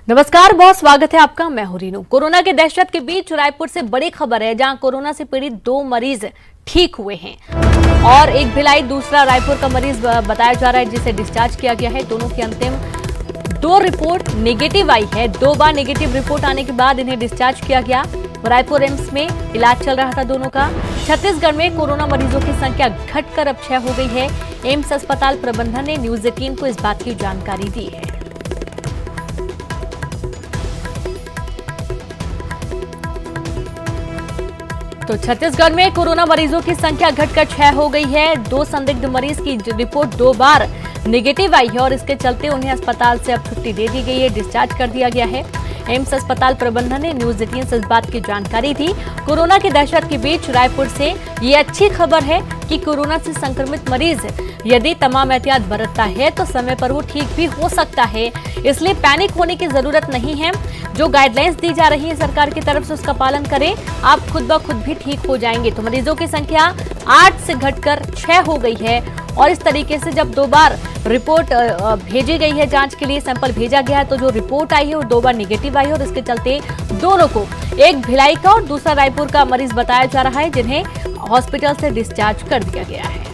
नमस्कार, बहुत स्वागत है आपका। मैं हूं रीनू। कोरोना के दहशत के बीच रायपुर से बड़ी खबर है, जहां कोरोना से पीड़ित 2 मरीज ठीक हुए हैं और एक भिलाई, दूसरा रायपुर का मरीज बताया जा रहा है जिसे डिस्चार्ज किया गया है। दोनों की अंतिम 2 रिपोर्ट नेगेटिव आई है। 2 बार नेगेटिव रिपोर्ट आने के बाद इन्हें डिस्चार्ज किया गया। रायपुर एम्स में इलाज चल रहा था दोनों का। छत्तीसगढ़ में कोरोना मरीजों की संख्या घटकर अब 6 हो गई है। एम्स अस्पताल प्रबंधन ने न्यूज 18 को इस बात की जानकारी दी है। तो छत्तीसगढ़ में कोरोना मरीजों की संख्या घटकर 6 हो गई है। 2 संदिग्ध मरीज की रिपोर्ट 2 बार नेगेटिव आई है और इसके चलते उन्हें अस्पताल से अब छुट्टी दे दी गई है, डिस्चार्ज कर दिया गया है। एम्स अस्पताल प्रबंधन ने न्यूज 18 से इस बात की जानकारी दी। कोरोना की दहशत के बीच रायपुर से ये अच्छी खबर है कि कोरोना से संक्रमित मरीज यदि तमाम एहतियात बरतता है तो समय पर वो ठीक भी हो सकता है, इसलिए पैनिक होने की जरूरत नहीं है। जो गाइडलाइंस दी जा रही है सरकार की तरफ से उसका पालन करें, आप खुद ब खुद भी ठीक हो जाएंगे। तो मरीजों की संख्या 8 से घटकर 6 हो गई है और इस तरीके से जब 2 बार रिपोर्ट भेजी गई है, जांच के लिए सैंपल भेजा गया है, तो जो रिपोर्ट आई है वो 2 बार निगेटिव आई है और इसके चलते दोनों को, एक भिलाई का और दूसरा रायपुर का मरीज बताया जा रहा है, जिन्हें हॉस्पिटल से डिस्चार्ज कर दिया गया है।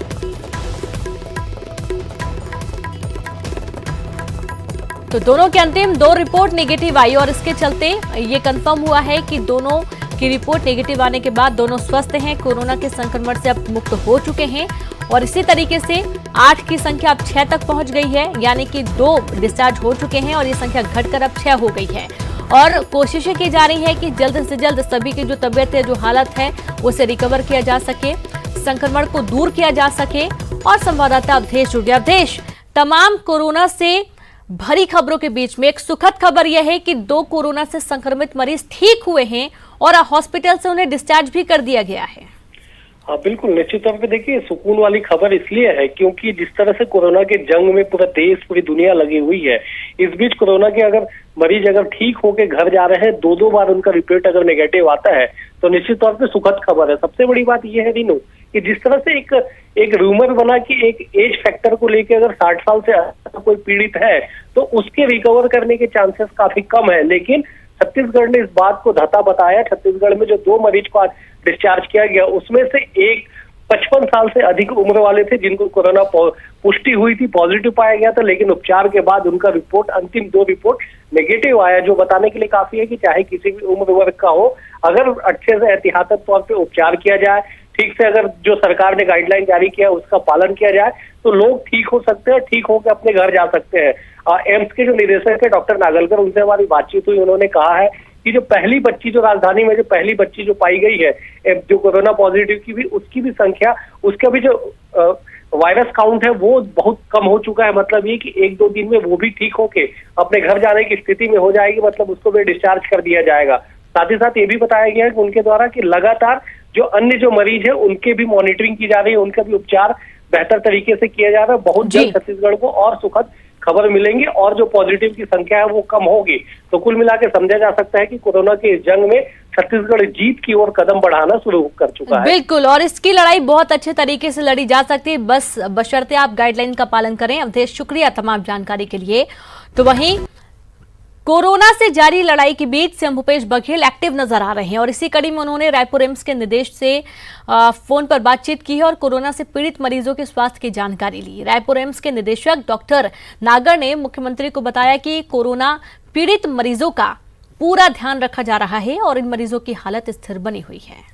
तो दोनों की अंतिम 2 रिपोर्ट नेगेटिव आई और इसके चलते ये कंफर्म हुआ है कि दोनों की रिपोर्ट नेगेटिव आने के बाद दोनों स्वस्थ हैं, कोरोना के संक्रमण से अब मुक्त हो चुके हैं और इसी तरीके से 8 की संख्या अब 6 तक पहुंच गई है, यानी कि 2 डिस्चार्ज हो चुके हैं और ये संख्या घटकर अब 6 हो गई है। और कोशिशें की जा रही है कि जल्द से जल्द सभी की जो तबियत है, जो हालत है, उसे रिकवर किया जा सके, संक्रमण को दूर किया जा सके। और संवाददाता अवधेश जुड़ गया। अवधेश, तमाम कोरोना से भरी खबरों के बीच में एक सुखद खबर यह है कि 2 कोरोना से संक्रमित मरीज ठीक हुए हैं और हॉस्पिटल से उन्हें डिस्चार्ज भी कर दिया गया है। हाँ बिल्कुल, निश्चित तौर पे देखिए सुकून वाली खबर इसलिए है क्योंकि जिस तरह से कोरोना के जंग में पूरा देश, पूरी दुनिया लगी हुई है, इस बीच कोरोना के अगर मरीज अगर ठीक होके घर जा रहे हैं, 2 बार उनका रिपोर्ट अगर नेगेटिव आता है तो निश्चित तौर पे सुखद खबर है। सबसे बड़ी बात यह है रीनू कि जिस तरह से एक रूमर बना कि एक एज फैक्टर को लेके अगर 60 साल से ज्यादा कोई पीड़ित है तो उसके रिकवर करने के चांसेस काफी कम है, लेकिन छत्तीसगढ़ ने इस बात को धता बताया। छत्तीसगढ़ में जो 2 मरीज को आज डिस्चार्ज किया गया, उसमें से एक 55 साल से अधिक उम्र वाले थे जिनको कोरोना पुष्टि हुई थी, पॉजिटिव पाया गया था, लेकिन उपचार के बाद उनका रिपोर्ट, अंतिम 2 रिपोर्ट नेगेटिव आया, जो बताने के लिए काफी है कि चाहे किसी भी उम्र वर्ग का हो, अगर अच्छे से एहतियातन तौर पे उपचार किया जाए, ठीक से अगर जो सरकार ने गाइडलाइन जारी किया उसका पालन किया जाए, तो लोग ठीक हो सकते हैं, ठीक होकर अपने घर जा सकते हैं। एम्स के जो निदेशक है डॉक्टर नागलकर, उनसे हमारी बातचीत हुई। उन्होंने कहा है कि जो पहली बच्ची, जो राजधानी में जो पहली बच्ची जो पाई गई है जो कोरोना पॉजिटिव की भी, उसकी भी संख्या, उसका भी जो वायरस काउंट है वो बहुत कम हो चुका है। मतलब ये कि 1-2 दिन में वो भी ठीक होके अपने घर जाने की स्थिति में हो जाएगी, मतलब उसको भी डिस्चार्ज कर दिया जाएगा। साथ ही साथ ये भी बताया गया है कि उनके द्वारा कि लगातार जो अन्य जो मरीज है उनके भी मॉनिटरिंग की जा रही है, उनका भी उपचार बेहतर तरीके से किया जा रहा है। बहुत जल्द छत्तीसगढ़ को और सुखद खबर मिलेंगी और जो पॉजिटिव की संख्या है वो कम होगी। तो कुल मिला के समझा जा सकता है कि कोरोना के जंग में छत्तीसगढ़ जीत की ओर कदम बढ़ाना शुरू कर चुका है। बिल्कुल, और इसकी लड़ाई बहुत अच्छे तरीके से लड़ी जा सकती है, बस बशर्ते आप गाइडलाइन का पालन करें। अवधेश, शुक्रिया तमाम जानकारी के लिए। तो वहीं कोरोना से जारी लड़ाई के बीच सीएम भूपेश बघेल एक्टिव नजर आ रहे हैं और इसी कड़ी में उन्होंने रायपुर एम्स के निदेश से फोन पर बातचीत की है और कोरोना से पीड़ित मरीजों के स्वास्थ्य की जानकारी ली। रायपुर एम्स के निदेशक डॉक्टर नागर ने मुख्यमंत्री को बताया कि कोरोना पीड़ित मरीजों का पूरा ध्यान रखा जा रहा है और इन मरीजों की हालत स्थिर बनी हुई है।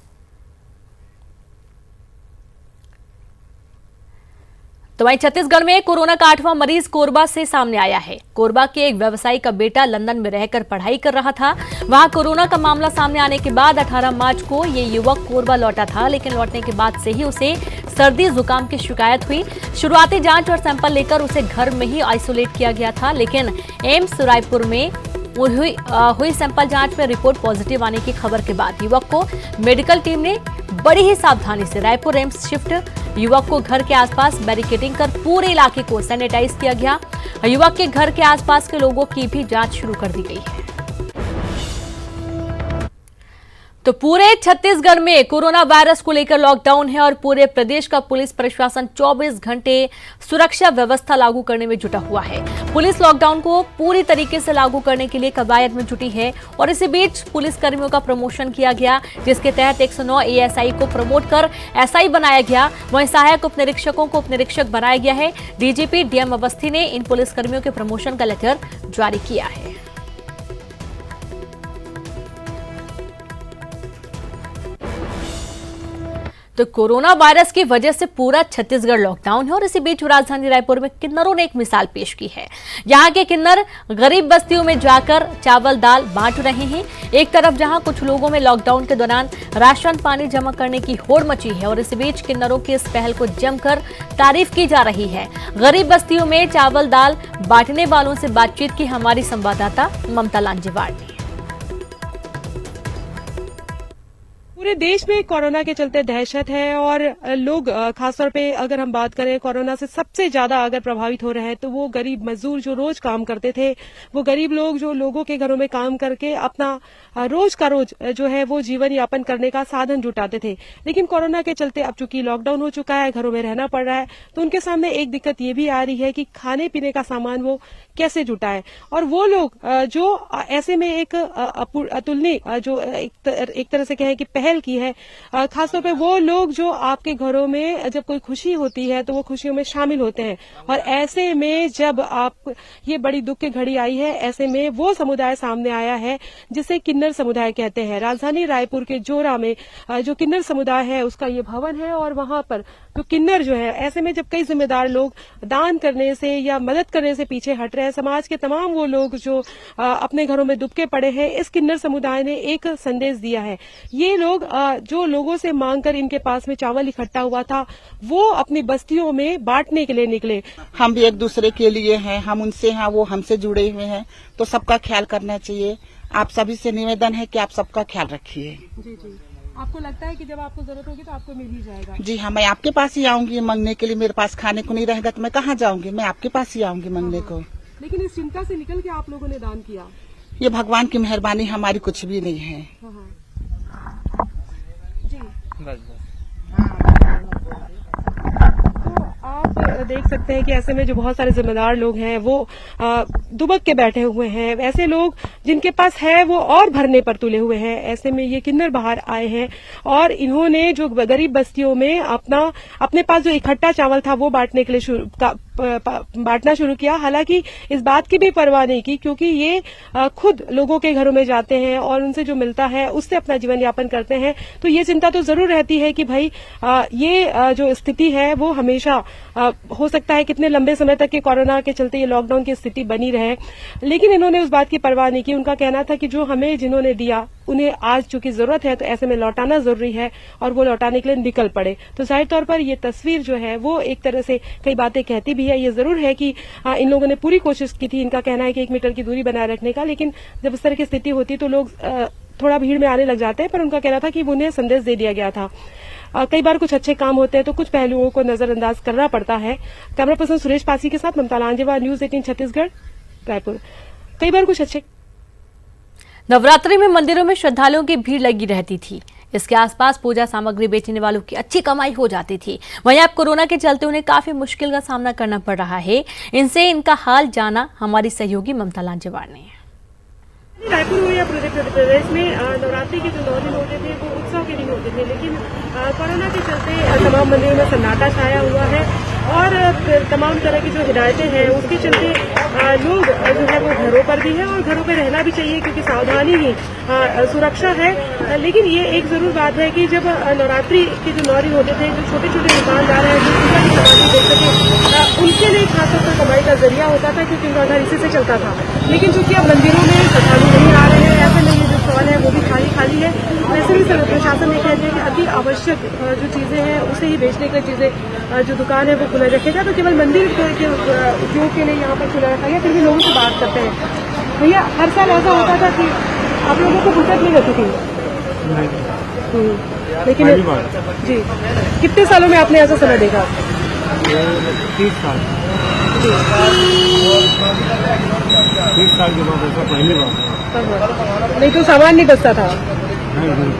तो वहीं छत्तीसगढ़ में कोरोना का 8वां मरीज कोरबा से सामने आया है। कोरबा के एक व्यवसायी का बेटा लंदन में रहकर पढ़ाई कर रहा था। वहां कोरोना का मामला सामने आने के बाद 18 मार्च को ये युवक कोरबा लौटा था, लेकिन लौटने के बाद से ही उसे सर्दी जुकाम की शिकायत हुई। शुरुआती जांच और सैंपल लेकर उसे घर में ही आइसोलेट किया गया था, लेकिन एम्स रायपुर में हुई सैंपल जांच में रिपोर्ट पॉजिटिव आने की खबर के बाद युवक को मेडिकल टीम ने बड़ी ही सावधानी से रायपुर एम्स शिफ्ट। युवक को घर के आसपास बैरिकेडिंग कर पूरे इलाके को सैनिटाइज किया गया। युवक के घर के आसपास के लोगों की भी जांच शुरू कर दी गई है। तो पूरे छत्तीसगढ़ में कोरोना वायरस को लेकर लॉकडाउन है और पूरे प्रदेश का पुलिस प्रशासन 24 घंटे सुरक्षा व्यवस्था लागू करने में जुटा हुआ है। पुलिस लॉकडाउन को पूरी तरीके से लागू करने के लिए कवायद में जुटी है और इसी बीच पुलिस कर्मियों का प्रमोशन किया गया, जिसके तहत 109 एएसआई को प्रमोट कर एसआई बनाया गया। वहीं सहायक उप निरीक्षकों को उप निरीक्षक बनाया गया है। डीजीपी डीएम अवस्थी ने इन पुलिसकर्मियों के प्रमोशन का लेटर जारी किया है। तो कोरोना वायरस की वजह से पूरा छत्तीसगढ़ लॉकडाउन है और इसी बीच राजधानी रायपुर में किन्नरों ने एक मिसाल पेश की है। यहाँ के किन्नर गरीब बस्तियों में जाकर चावल दाल बांट रहे हैं। एक तरफ जहां कुछ लोगों में लॉकडाउन के दौरान राशन पानी जमा करने की होड़ मची है और इसी बीच किन्नरों की इस पहल को जमकर तारीफ की जा रही है। गरीब बस्तियों में चावल दाल बांटने वालों से बातचीत की हमारी संवाददाता ममता लांजेवाड़ ने। पूरे देश में कोरोना के चलते दहशत है और लोग खासतौर पे अगर हम बात करें कोरोना से सबसे ज्यादा अगर प्रभावित हो रहे हैं तो वो गरीब मजदूर जो रोज काम करते थे, वो गरीब लोग जो लोगों के घरों में काम करके अपना रोज का रोज जो है वो जीवन यापन करने का साधन जुटाते थे। लेकिन कोरोना के चलते अब चूंकि लॉकडाउन हो चुका है, घरों में रहना पड़ रहा है, तो उनके सामने एक दिक्कत ये भी आ रही है कि खाने पीने का सामान वो कैसे जुटाएं। और वो लोग जो ऐसे में एक अतुलनीय जो एक तरह से कहें कि पहल की है, खासतौर पे वो लोग जो आपके घरों में जब कोई खुशी होती है तो वो खुशियों में शामिल होते हैं। और ऐसे में जब आप ये बड़ी दुख की घड़ी आई है, ऐसे में वो समुदाय सामने आया है जिसे किन्नर समुदाय कहते हैं। राजधानी रायपुर के जोरा में जो किन्नर समुदाय है उसका ये भवन है और वहां पर जो किन्नर जो है, ऐसे में जब कई जिम्मेदार लोग दान करने से या मदद करने से पीछे हट रहे हैं, समाज के तमाम वो लोग जो अपने घरों में दुबके पड़े हैं, इस किन्नर समुदाय ने एक संदेश दिया है। ये लोग जो लोगों से मांगकर इनके पास में चावल इकट्ठा हुआ था वो अपनी बस्तियों में बांटने के लिए निकले। हम भी एक दूसरे के लिए हैं, हम उनसे हैं, वो हमसे जुड़े हुए हैं, तो सबका ख्याल करना चाहिए। आप सभी से निवेदन है कि आप सबका ख्याल रखिए। जी जी, आपको लगता है कि जब आपको जरूरत होगी तो आपको मिल ही जाएगा? जी हाँ, मैं आपके पास ही आऊंगी मांगने के लिए। मेरे पास खाने को नहीं रहेगा तो मैं कहाँ जाऊंगी, मैं आपके पास ही आऊंगी मांगने को। लेकिन इस चिंता से निकल के आप लोगों ने दान किया, ये भगवान की मेहरबानी, हमारी कुछ भी नहीं है। जी आप देख सकते हैं कि ऐसे में जो बहुत सारे जिम्मेदार लोग हैं वो दुबक के बैठे हुए हैं। ऐसे लोग जिनके पास है वो और भरने पर तुले हुए हैं। ऐसे में ये किन्नर बाहर आए हैं और इन्होंने जो गरीब बस्तियों में अपने पास जो इकट्ठा चावल था वो बांटने के लिए बांटना शुरू किया। हालांकि इस बात की भी परवाह नहीं की, क्योंकि ये खुद लोगों के घरों में जाते हैं और उनसे जो मिलता है उससे अपना जीवन यापन करते हैं। तो ये चिंता तो जरूर रहती है कि भाई ये जो स्थिति है वो हमेशा हो सकता है कितने लंबे समय तक के कोरोना के चलते ये लॉकडाउन की स्थिति बनी रहे। लेकिन इन्होंने उस बात की परवाह नहीं की। उनका कहना था कि जो हमें जिन्होंने दिया उन्हें आज चूंकि जरूरत है तो ऐसे में लौटाना जरूरी है और वो लौटाने के लिए निकल पड़े। तो जाहिर तौर पर ये तस्वीर जो है वो एक तरह से कई बातें कहती भी है। ये जरूर है कि इन लोगों ने पूरी कोशिश की थी। इनका कहना है कि 1 मीटर की दूरी बनाए रखने का, लेकिन जब इस तरह की स्थिति होती है तो लोग थोड़ा भीड़ में आने लग जाते हैं। पर उनका कहना था कि उन्हें संदेश दे दिया गया था। कई बार कुछ अच्छे काम होते हैं तो कुछ पहलुओं को नजरअंदाज करना पड़ता है। कैमरा पर्सन सुरेश पासी के साथ ममता लांजेवाड़, न्यूज 18 छत्तीसगढ़, रायपुर। कई बार कुछ अच्छे। नवरात्रि में मंदिरों में श्रद्धालुओं की भीड़ लगी रहती थी। इसके आसपास पूजा सामग्री बेचने वालों की अच्छी कमाई हो जाती थी। वहीं अब कोरोना के चलते उन्हें काफी मुश्किल का सामना करना पड़ रहा है। इनसे इनका हाल जाना हमारी सहयोगी ममता लांजेवाड़ ने। रायपुर में या पूरे प्रदेश में नवरात्रि के जो 9 दिन होते थे वो उत्सव के दिन होते थे, लेकिन कोरोना के चलते तमाम मंदिरों में सन्नाटा छाया हुआ है और तमाम तरह की जो हिदायतें हैं उसके चलते लोग जो है वो घरों पर भी हैं और घरों पर रहना भी चाहिए, क्योंकि सावधानी ही सुरक्षा है। लेकिन ये एक जरूर बात है कि जब नवरात्रि के जो 9 दिन होते थे, जो छोटे छोटे दुकानदार हैं जो पूजा की सामग्री बेच सके, उनके लिए खासतौर पर कमाई का जरिया होता था, क्योंकि उनका घर इसी से चलता था। लेकिन चूंकि अब मंदिरों में श्रद्धालु नहीं आ रहे हैं, ऐसे में ये जो स्टॉल है वो भी खाली है। वैसे भी प्रशासन ने कह दिया कि अति आवश्यक जो चीजें हैं उसे ही बेचने की चीजें जो दुकान है वो खुला रखेगा। तो केवल मंदिर के उपयोग के लिए यहाँ पर खुला रखा गया। फिर भी लोगों से बात करते हैं। भैया, हर साल ऐसा होता था कि आप लोगों को फुर्सत नहीं रहती थी? लेकिन जी, कितने सालों में आपने ऐसा समय देखा? 30 साल। 30 साल के बाद ऐसा पहली बार। नहीं तो सामान नहीं बचता था? नहीं।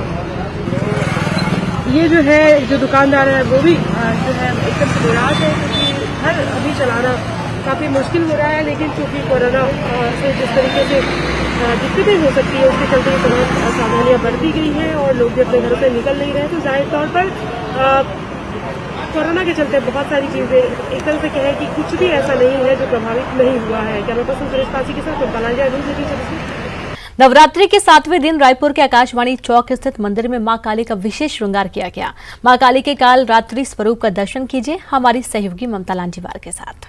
ये जो है जो दुकानदार है वो भी जो है एकदम से निराश है, क्योंकि घर अभी चलाना काफ़ी मुश्किल हो रहा है। लेकिन क्योंकि कोरोना से जिस तरीके से दिक्कतें हो सकती है उसके चलते तमाम सावधानियां बरती गई हैं और लोग भी अपने घरों से निकल नहीं रहे, तो जाहिर तौर पर कोरोना के चलते बहुत सारी चीजें एक तरह से कहें कि कुछ भी ऐसा नहीं है जो प्रभावित नहीं हुआ है। कैमरा पर्सन सुरेश पासी के साथ कुंतला न्यूज़। नवरात्रि के 7वें दिन रायपुर के आकाशवाणी चौक स्थित मंदिर में मां काली का विशेष श्रृंगार किया गया। मां काली के काल रात्रि स्वरूप का दर्शन कीजिए हमारी सहयोगी ममता लांजीवार के साथ।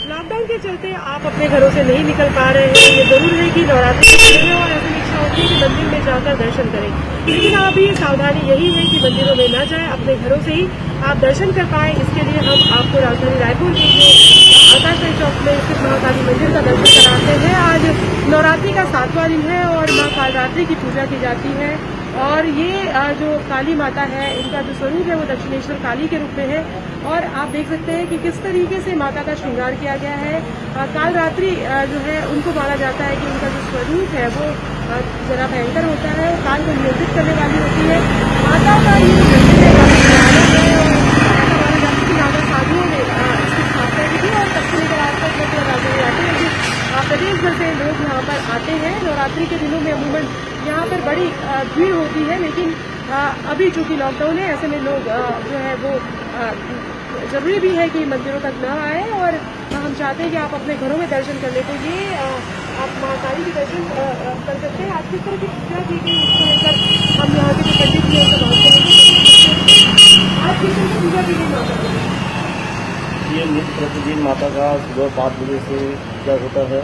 लॉकडाउन के चलते आप अपने घरों से नहीं निकल पा रहे हैं, ये जरूर है कि नवरात्रि के समय और ऐसी इच्छा होती है कि मंदिर में जाकर दर्शन करें, लेकिन अभी सावधानी यही है कि मंदिरों में न जाएं, अपने घरों से ही आप दर्शन कर पाएं। इसके लिए हम आपको राजधानी रायपुर के जो आकाशवाणी चौक में स्थित महाकाली मंदिर का दर्शन कराते हैं। आज नवरात्रि का 7वां दिन है और मां कालरात्रि की पूजा की जाती है और ये जो काली माता है इनका जो स्वरूप है वो दक्षिणेश्वर काली के रूप में है और आप देख सकते हैं कि किस तरीके से माता का श्रृंगार किया गया है। कालरात्रि जो है उनको माना जाता है कि उनका जो स्वरूप है वो जरा भयंकर होता है और काल को नियंत्रित करने वाली होती है। माता का ये मंदिर है काफी पुराना है और माना जाता है कि राजा साधुओं ने इसकी स्थापना की थी और तब से लेकर आज तक राजधानी रायपुर में प्रदेश भर से लोग यहाँ पर आते हैं। नवरात्रि के दिनों में अमूमन यहाँ पर बड़ी भीड़ होती है, लेकिन अभी चूंकि लॉकडाउन है ऐसे में लोग जो है वो जरूरी भी है कि मंदिरों तक न आए और हम चाहते हैं कि आप अपने घरों में दर्शन कर ले। तो ये आप मां काली के दर्शन कर सकते हैं। आज किस तरह की पूजा की गई उसको लेकर हम यहाँ के जो पंडित जी उनसे बात करेंगे। आज किस तरह की पूजा की गई माता की? ये नित्य प्रतिदिन माता का सुबह 5 बजे से पूजा होता है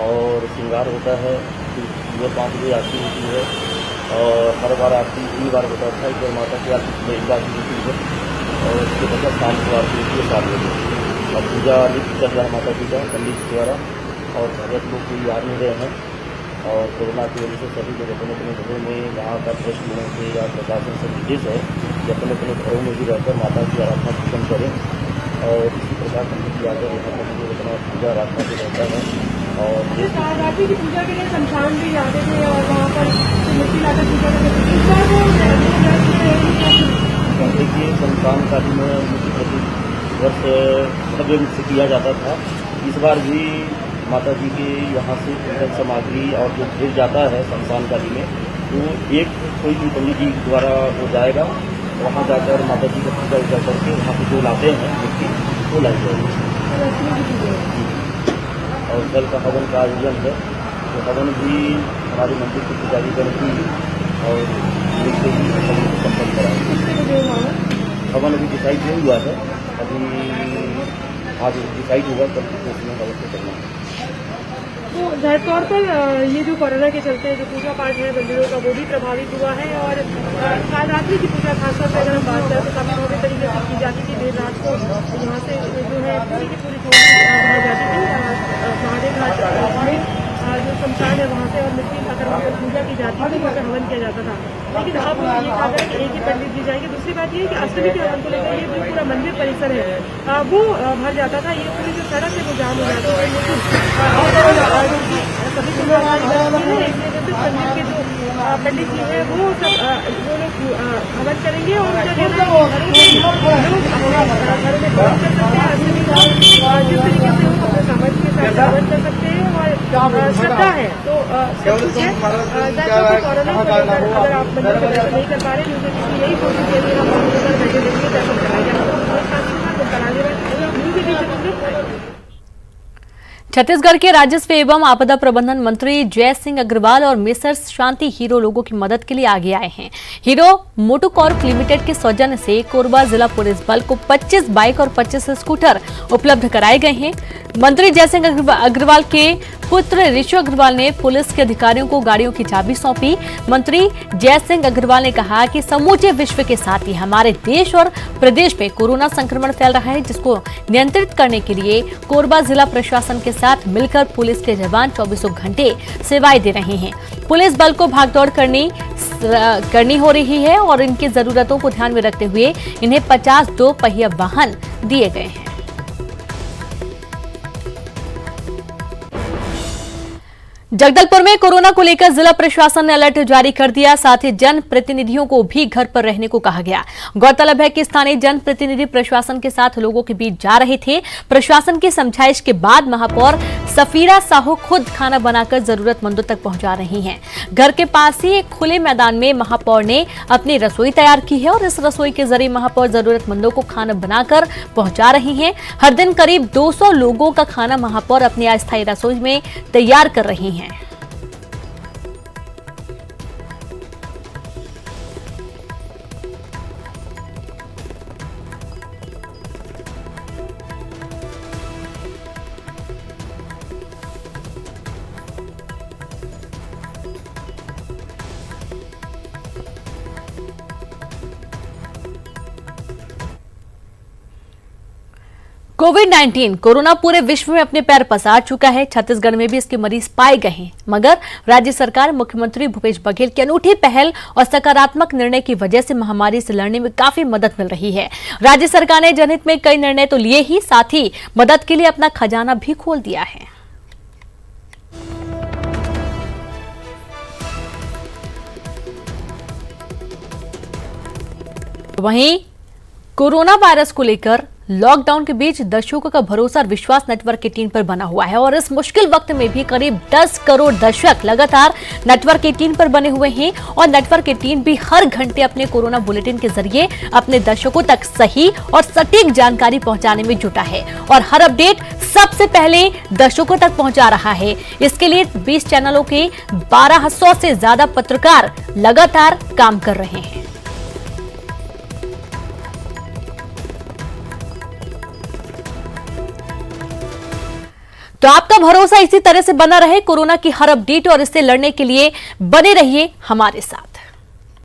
और श्रृंगार होता है। सुबह 5 बजे आरती होती है और हर बार आरती 3 बार होता है। एक बार माता की आरती सुबह 1 बार होती है और उसके बाद शाम को आरती होती है 7 बजे। और पूजा नित्य चल रहा है माता जी का पंडित द्वारा और भगत लोग कोई आ नहीं रहे हैं और कोरोना की वजह से सभी लोग अपने अपने घरों में यहाँ का ट्रस्ट लोगों से या प्रशासन से निर्देश है कि अपने अपने घरों में भी रहकर माता की आराधना पूजन करें और इसी प्रकार पंडित जी आकर यहाँ पर जो अपना पूजा आराधना भी रहता है। और कालरात्रि की पूजा के लिए शमशान भी जाते थे और वहाँ पर मूर्ति लाकर पूजा करते थे। देखिए शमशान काली में प्रति वर्ष भव्य रूप से किया जाता था। इस बार भी माता जी के यहाँ से पूजन सामग्री और जो भेज जाता है शमशान काली में तो एक कोई भी पंडित जी द्वारा वो जाएगा, वहाँ जाकर माता जी का पूजा उजा करके वहाँ पे जो लाते हैं व्यक्ति वो लाई जाएगी। और कल का हवन का आयोजन है तो हवन भी हमारे मंदिर के पुजारी गण की और से ही हवन को संपन्न कराएंगे। हवन अभी डिसाइड नहीं हुआ है, अभी आज डिसाइड होगा कल उसमें हवन को करना है। तो जाहिर तौर पर ये जो कोरोना के चलते जो पूजा पाठ है मंदिरों का वो भी प्रभावित हुआ है और कालरात्रि की पूजा खासतौर पर अगर हम बात करें तो काफी भव्य तरीके से की जाती थी। देर रात को यहाँ से जो है पूरी की पूरी बनाई जाती थी महादेव घाट में जो शमशान है वहाँ से और मिट्टी लाकर वहाँ पर पूजा की जाती थी, वहाँ पर हवन किया जाता था। लेकिन अब ये कहा गया कि एक ही पंडित जी जाएंगे। दूसरी बात ये है कि अष्टमी के हवन को लेकर ये जो पूरा मंदिर परिसर है वो भर जाता था। ये पूरी जो सड़क है वो जाम हो जाती है, लेकिन सभी मंदिर के जो पंडित जी है वो सब वो लोग हवन करेंगे और उनका कहना है कि लोग घरों में काम कर सकते हैं। अष्टमी का जिस तरीके से वो अपने सामर्थ्य के साथ हवन कर सकते हैं और श्रद्धा है तो कोरोना को लेकर अगर आप मंदिर में दर्शन नहीं कर पा रहे हैं यही कोशिश के लिए हम घर बैठे बैठे दर्शन कराएंगे। छत्तीसगढ़ के राजस्व एवं आपदा प्रबंधन मंत्री जय सिंह अग्रवाल और मेसर्स शांति हीरो लोगों की मदद के लिए आगे आए हैं। हीरो मोटोकॉर्प लिमिटेड के सौजन्य से कोरबा जिला पुलिस बल को 25 बाइक और 25 स्कूटर उपलब्ध कराए गए हैं। मंत्री जय सिंह अग्रवाल के पुत्र ऋषु अग्रवाल ने पुलिस के अधिकारियों को गाड़ियों की चाबी सौंपी। मंत्री जय सिंह अग्रवाल ने कहा कि समूचे विश्व के साथ ही हमारे देश और प्रदेश में कोरोना संक्रमण फैल रहा है, जिसको नियंत्रित करने के लिए कोरबा जिला प्रशासन के साथ मिलकर पुलिस के जवान 24 घंटे सेवाएं दे रहे हैं। पुलिस बल को भागदौड़ करनी हो रही है और इनकी जरूरतों को ध्यान में रखते हुए इन्हें 50 दो पहिया वाहन दिए गए हैं। जगदलपुर में कोरोना को लेकर जिला प्रशासन ने अलर्ट जारी कर दिया। साथ ही जन प्रतिनिधियों को भी घर पर रहने को कहा गया। गौरतलब है कि स्थानीय जन प्रतिनिधि प्रशासन के साथ लोगों के बीच जा रहे थे। प्रशासन की समझाइश के बाद महापौर सफीरा साहू खुद खाना बनाकर जरूरतमंदों तक पहुंचा रही हैं। घर के पास ही एक खुले मैदान में महापौर ने अपनी रसोई तैयार की है और इस रसोई के जरिए महापौर जरूरतमंदों को खाना बनाकर पहुंचा रही हैं। हर दिन करीब 200 लोगों का खाना महापौर अपनी अस्थायी रसोई में तैयार कर रही हैं। कोविड-19 कोरोना पूरे विश्व में अपने पैर पसार चुका है। छत्तीसगढ़ में भी इसके मरीज पाए गए हैं, मगर राज्य सरकार मुख्यमंत्री भूपेश बघेल की अनूठी पहल और सकारात्मक निर्णय की वजह से महामारी से लड़ने में काफी मदद मिल रही है। राज्य सरकार ने जनहित में कई निर्णय तो लिए ही, साथ ही मदद के लिए अपना खजाना भी खोल दिया है। वहीं कोरोना वायरस को लेकर लॉकडाउन के बीच दर्शकों का भरोसा और विश्वास नेटवर्क 18 पर बना हुआ है और इस मुश्किल वक्त में भी करीब 10 करोड़ दर्शक लगातार नेटवर्क 18 पर बने हुए हैं और नेटवर्क 18 भी हर घंटे अपने कोरोना बुलेटिन के जरिए अपने दर्शकों तक सही और सटीक जानकारी पहुंचाने में जुटा है और हर अपडेट सबसे पहले दर्शकों तक पहुंचा रहा है। इसके लिए 20 चैनलों के 1200 से ज्यादा पत्रकार लगातार काम कर रहे हैं। तो आपका भरोसा इसी तरह से बना रहे कोरोना की हर अपडेट और इससे लड़ने के लिए बने रहिए हमारे साथ।